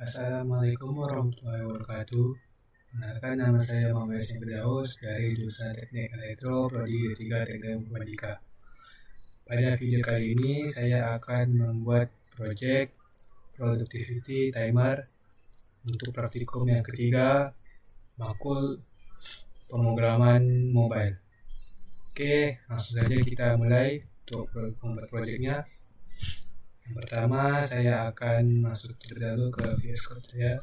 Assalamualaikum warahmatullahi wabarakatuh. Perkenalkan, nama saya Muhammad Yasin Firdaus dari jurusan Teknik Elektro Prodi D3 Teknik Informatika. Pada video kali ini saya akan membuat project productivity timer untuk praktikum yang ketiga, makul pemrograman mobile. Oke, langsung saja kita mulai untuk membuat projectnya. Yang pertama, saya akan masuk terlebih dahulu ke VS Code saya.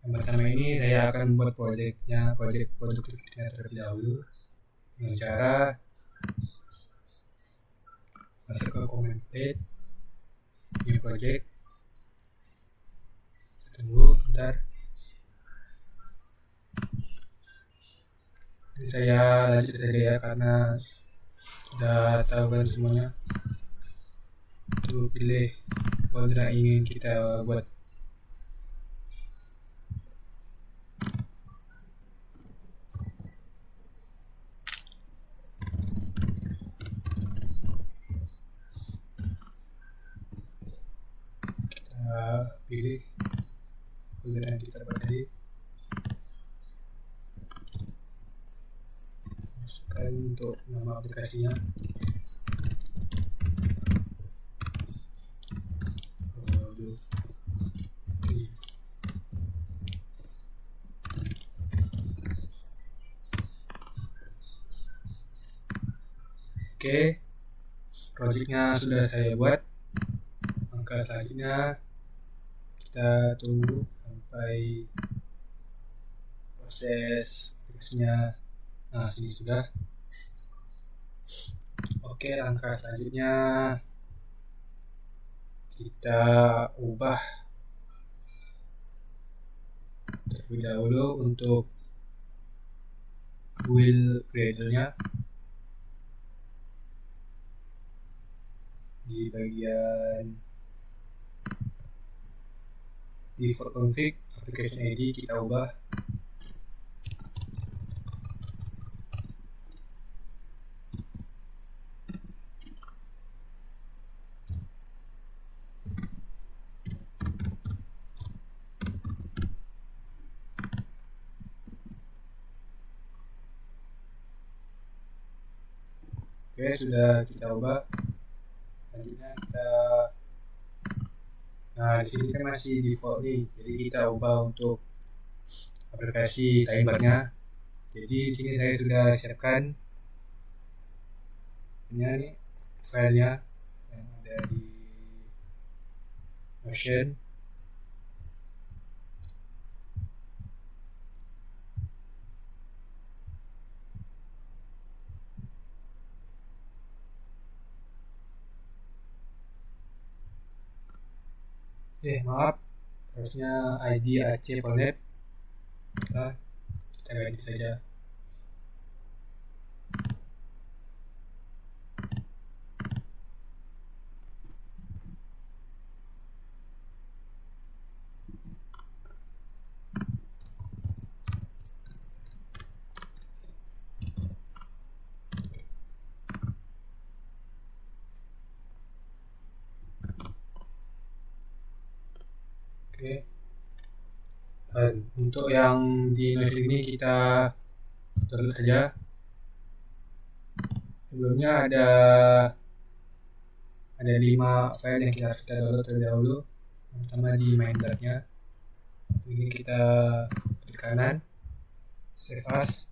Yang pertama ini saya akan membuat project produktifnya terlebih dahulu dengan cara masuk ke comment page, new project. Tunggu bentar. Ini saya lanjut saja ya karena sudah tahu kan semuanya. Tuh pilih folder yang ingin kita buat. Pilih folder yang kita buat tadi, masukkan untuk nama aplikasinya. Oke, projectnya sudah saya buat. Langkah selanjutnya kita tunggu sampai proses aplikasinya. Nah, sini sudah. Oke, langkah selanjutnya kita ubah terlebih dahulu untuk build Gradle-nya di bagian default config application ID kita ubah. Oke, sudah kita ubah. Selanjutnya nah di sini kan masih default nih, jadi kita ubah untuk aplikasi timernya. Jadi di sini saya sudah siapkan ini filenya yang ada di Notion. Maaf, harusnya ID Aceh Polnet. Nah, kita ganti saja. Oke. Dan untuk yang di Notion ini kita download saja. Sebelumnya ada 5 file yang kita download terlebih dahulu. Yang pertama di main.nya. Ini kita klik kanan, save as,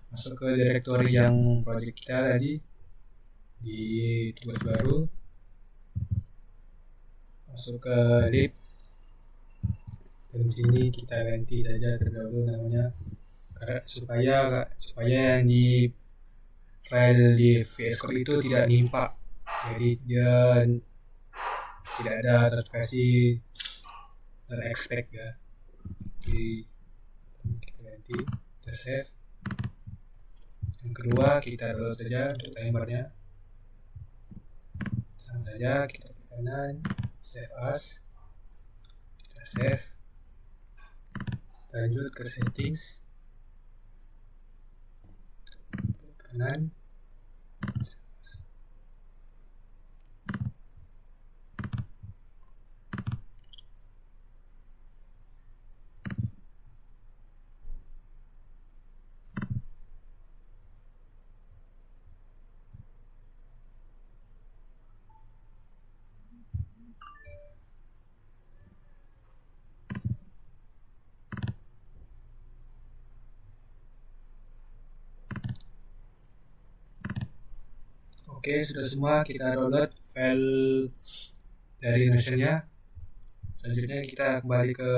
masuk ke directory yang project kita tadi di tugas baru, masuk ke lib, dan sini kita ganti saja terlebih dahulu namanya supaya yang di file di VS Code itu tidak nimpa, jadi dia tidak ada notifikasi expect ya. Jadi kita ganti, kita save. Yang kedua kita download saja untuk timernya, sama saja kita klik kanan, save as, kita save, lanjut ke settings, kanan, Oke, sudah semua kita download file dari Notion-nya. Selanjutnya kita kembali ke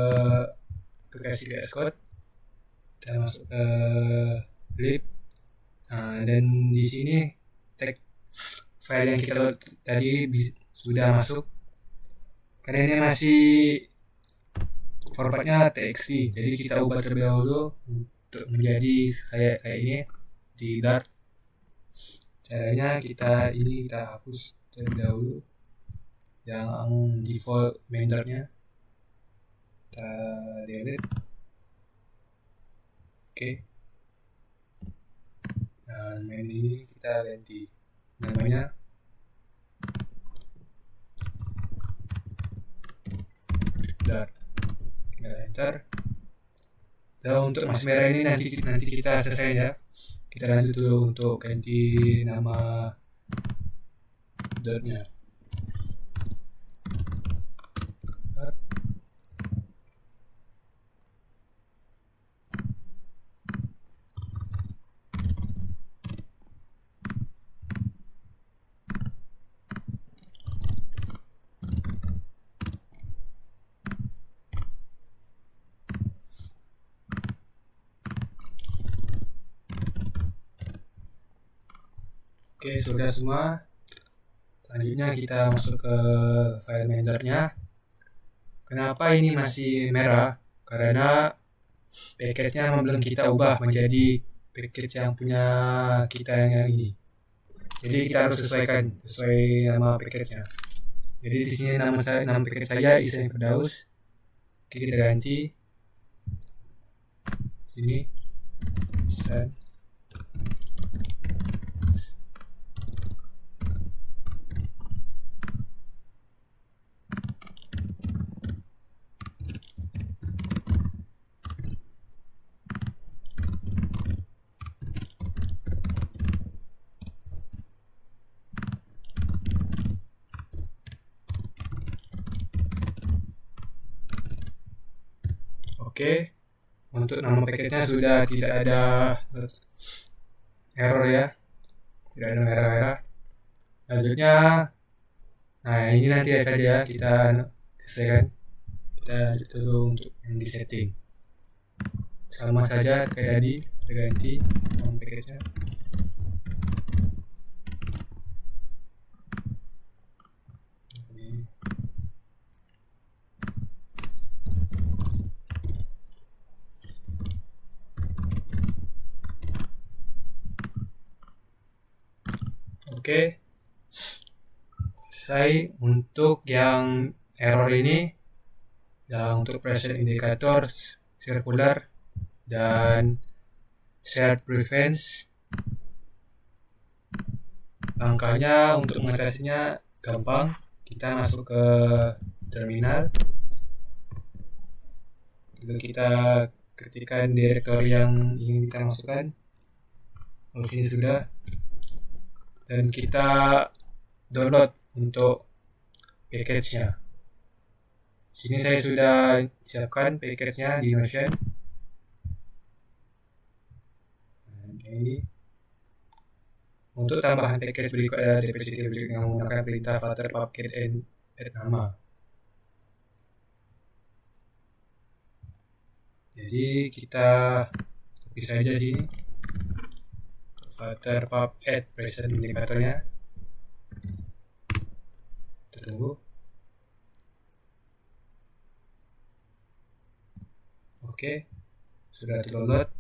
aplikasi VS Code. Kita masuk ke lib. Nah, dan di sini tag file yang kita load tadi sudah masuk. Karena ini masih formatnya txt, jadi kita ubah terlebih dahulu untuk menjadi kayak ini di Dart. Caranya kita hapus terlebih dahulu yang default main-nya, kita delete. Oke. Dan main ini kita ganti namanya Dart. Tinggal enter. Dan untuk masih merah ini nanti kita selesai ya. Kita lanjut dulu untuk ganti nama Dartnya. Oke, sudah semua. Selanjutnya kita masuk ke file manager-nya. Kenapa ini masih merah? Karena package-nya belum kita ubah menjadi package yang punya kita yang ini. Jadi kita harus sesuaikan sesuai nama package-nya. Jadi di sini nama package saya Ihsan Firdaus. Oke, kita ganti. Sini Ihsan. Oke, untuk nama paketnya sudah tidak ada error ya, tidak ada merah-merah. Selanjutnya, nah ini nanti saja kita selesaikan. Kita lanjut dulu untuk yang di setting. Sama saja kayak tadi, kita ganti nama paketnya. Oke, selesai. Untuk yang error ini, yang untuk present indicator, circular, dan shared preference, langkahnya untuk mengatasinya gampang. Kita masuk ke terminal, lalu kita ketikkan direktori yang ingin kita masukkan. Lalu sini sudah, dan kita download untuk package-nya. Sini saya sudah siapkan package-nya di Notion. Ini untuk tambahan package berikut ada DPCT yang menggunakan perintah flutter pub get and add nama. Jadi kita copy saja sini flutter pub add present indikatornya. Kita tunggu. Oke, sudah download.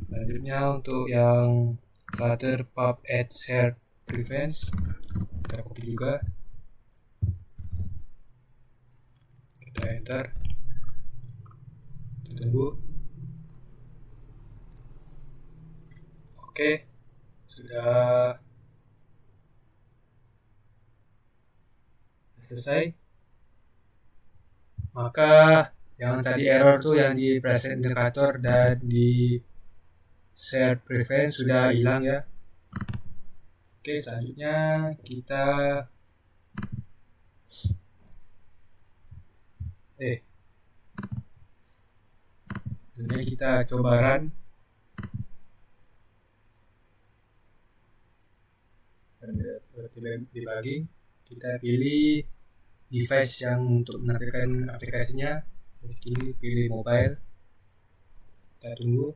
Selanjutnya untuk yang flutter pub add shared preference, kita copy juga. Kita enter. Kita tunggu. Oke, sudah selesai. Maka yang tadi error tuh yang di present indicator dan di shared preference sudah hilang ya. Oke, selanjutnya kita coba run. dan dibagi, kita pilih device yang untuk menampilkan aplikasinya. Jadi pilih mobile, kita tunggu.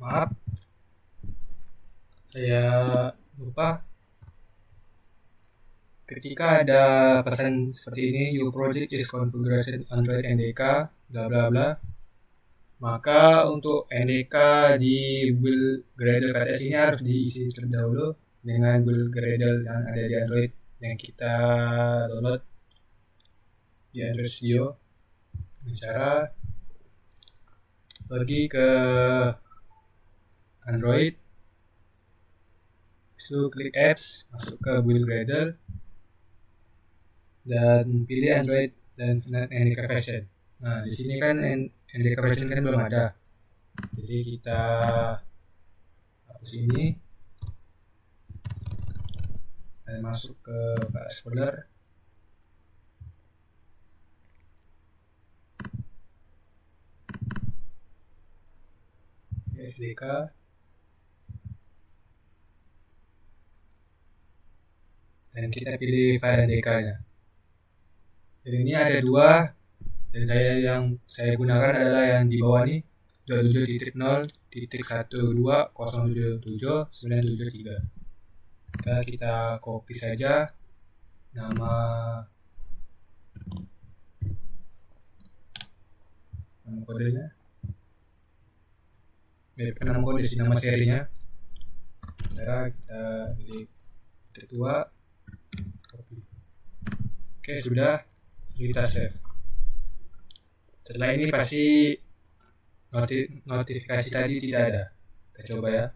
Maaf, saya lupa. Ketika ada pesan seperti ini, your project is configuration Android NDK, bla bla bla, maka untuk NDK di build Gradle KTS ini harus diisi terlebih dahulu dengan build Gradle yang ada di Android yang kita download di Android Studio. Dengan cara pergi ke Android, itu klik apps, masuk ke build Gradle, dan pilih Android dan NDK version. Nah, di sini kan NDK version kan belum ada. Jadi kita hapus ini dan masuk ke file explorer. SDK. Dan kita pilih file NDK-nya. Jadi ini ada dua, dan yang saya gunakan adalah yang di bawah ini 27.0.127.973. Kita copy saja nama kodenya. Bukan nama kode sih, nama serinya. Cara kita pilih kedua, copy. Oke, sudah, kita save. Setelah ini pasti notifikasi tadi tidak ada. Kita coba ya.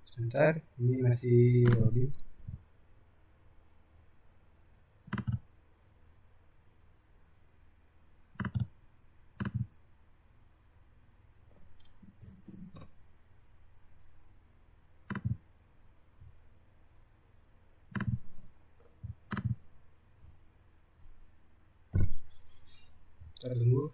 Sebentar, ini masih loading. Kita tunggu.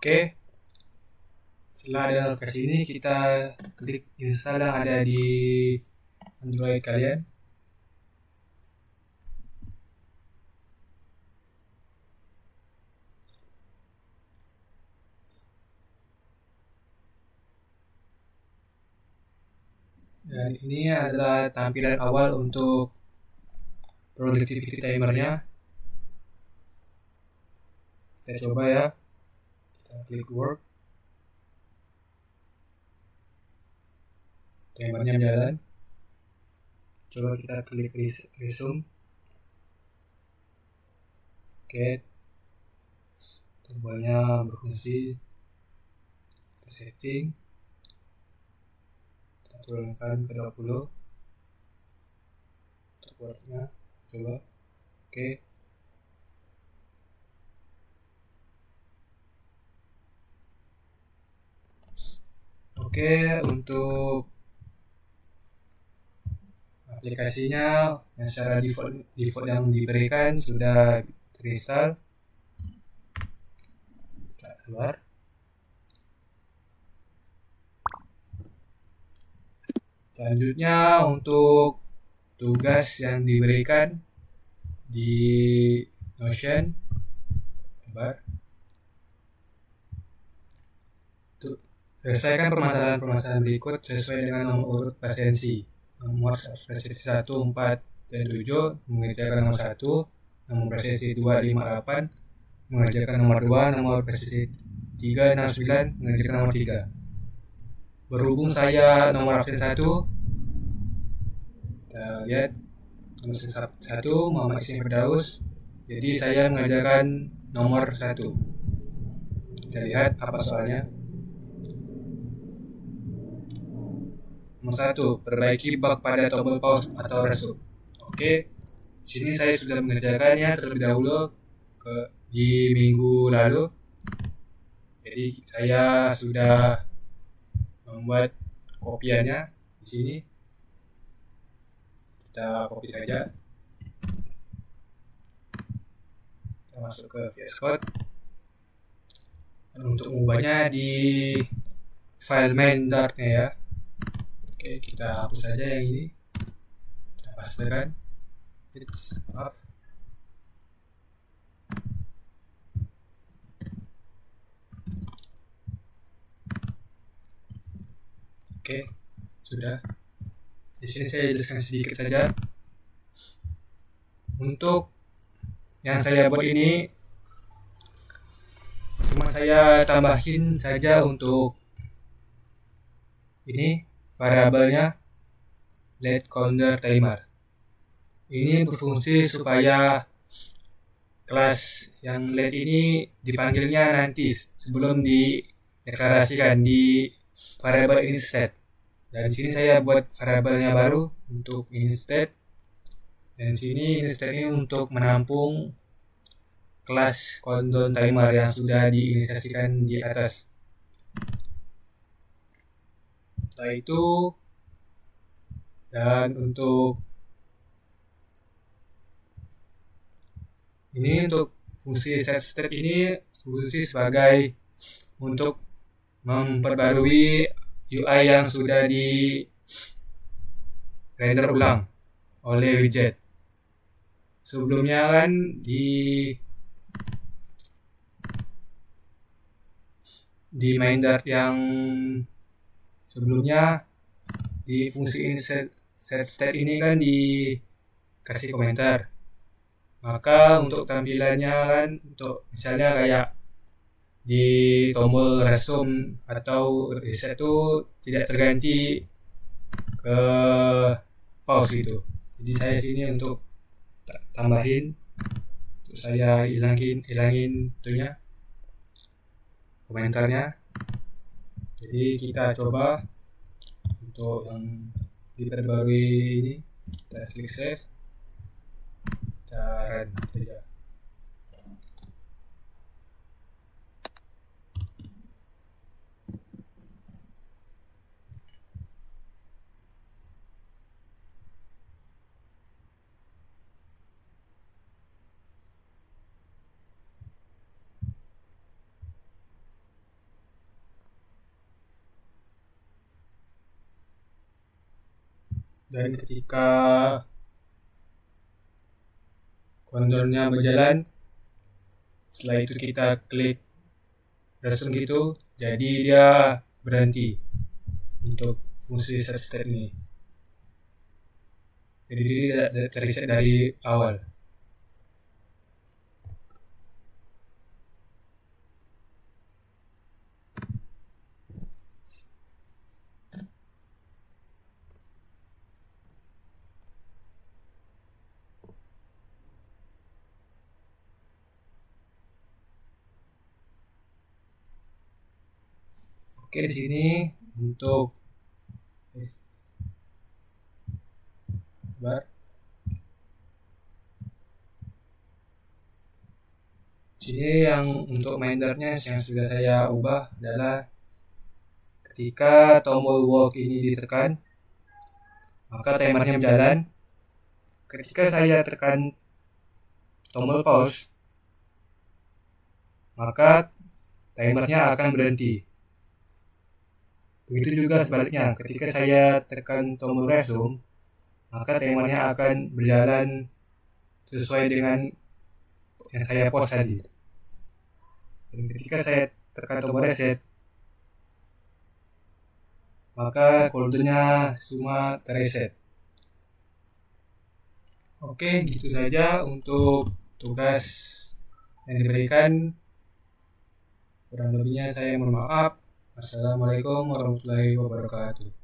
Oke, setelah ada notifikasi ini kita klik install yang ada di Android kalian. Dan ini adalah tampilan awal untuk productivity timernya. Kita coba ya. Kita klik work. Timernya jalan. Coba kita klik resume. Oke. Tombolnya berfungsi. Kita setting. Kita turunkan ke 20. Untuk worknya. Coba. Oke. Oke, untuk aplikasinya yang secara default yang diberikan sudah terinstall. Kita keluar. Selanjutnya untuk tugas yang diberikan di Notion, coba selesaikan permasalahan berikut sesuai dengan nomor urut presensi. Nomor presensi 1, 4, dan 7 mengerjakan nomor 1, nomor presensi 2, 5, 8 mengerjakan nomor 2, nomor presensi 3, 6, 9 mengerjakan nomor 3. Berhubung saya nomor absen 1, kita lihat nomor 1 Muhammad Isim Firdaus, jadi saya mengerjakan nomor 1. Kita lihat apa soalnya. Nomor 1, perbaiki bug pada tombol pause atau resume. Oke, sini saya sudah mengerjakannya terlebih dahulu di minggu lalu. Jadi saya sudah membuat kopiannya di sini. Kita copy saja. Kita masuk ke VS Code. Dan untuk mengubahnya di file main.nya ya. Oke, kita hapus saja yang ini. Kita pastekan. Maaf. Oke, sudah. Di sini saya jelaskan sedikit saja. Untuk yang saya buat ini cuma saya tambahin saja untuk ini variabelnya let counter timer. Ini berfungsi supaya kelas yang let ini dipanggilnya nanti sebelum dideklarasikan di variabel instead. Dan di sini saya buat variabelnya baru untuk instead. Dan di sini instead ini untuk menampung kelas countdown timer yang sudah diinisiasikan di atas. Setelah itu, dan untuk ini untuk fungsi set step ini fungsi sebagai untuk memperbarui UI yang sudah di render ulang oleh widget. Sebelumnya kan di main dart yang sebelumnya di fungsi set state ini kan dikasih komentar. Maka untuk tampilannya kan untuk misalnya kayak di tombol resume atau reset itu tidak terganti ke pause gitu. Jadi saya sini untuk tambahin, untuk saya hilangin itunya komentarnya. Jadi kita coba untuk yang diperbarui ini, kita klik save, kita run saja. Dan ketika countdownnya berjalan, setelah itu kita klik resume gitu, jadi dia berhenti untuk fungsi set ini. Jadi dia terreset dari awal. Oke, di sini untuk sini yang untuk mindernya yang sudah saya ubah adalah ketika tombol walk ini ditekan, maka timernya berjalan. Ketika saya tekan tombol pause, maka timernya akan berhenti. Begitu juga sebaliknya, ketika saya tekan tombol resume, maka timernya akan berjalan sesuai dengan yang saya post tadi. Dan ketika saya tekan tombol reset, maka cooldownnya semua terreset. Oke, gitu saja untuk tugas yang diberikan. Kurang lebihnya saya mohon maaf. Assalamualaikum warahmatullahi wabarakatuh.